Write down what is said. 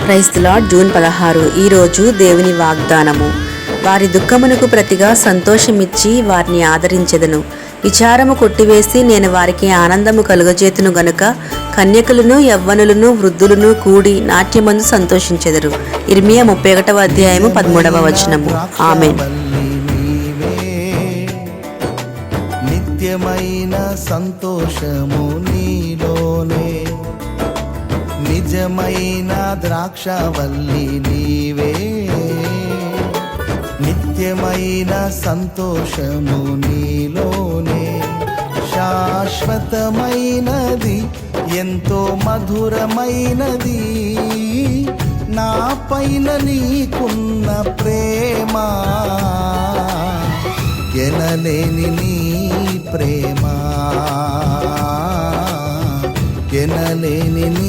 క్రైస్త lord June 16 ఈరోజు దేవుని వాగ్దానము. వారి దుఃఖమునకు ప్రతిగా సంతోషమిచ్చి వారిని ఆదరించెదను. విచారము కొట్టివేసి నేను వారికి ఆనందము కలుగజేతును గనుక కన్యకులను యవ్వనులను వృద్ధులను కూడి నాట్యమందు సంతోషించెదరు. ఇర్మియా 31వ అధ్యాయము 13వ వచనము. ఆమేన్. నిత్యమైన సంతోషము నీలోనే, నిజమైన ద్రాక్షవల్లి నీవే. నిత్యమైన సంతోషము నీలోనే, శాశ్వతమైనది ఎంతో మధురమైనది. నా పైన నీకున్న ప్రేమ ఎనలేని నీ ప్రేమ, ఎనలేని నీ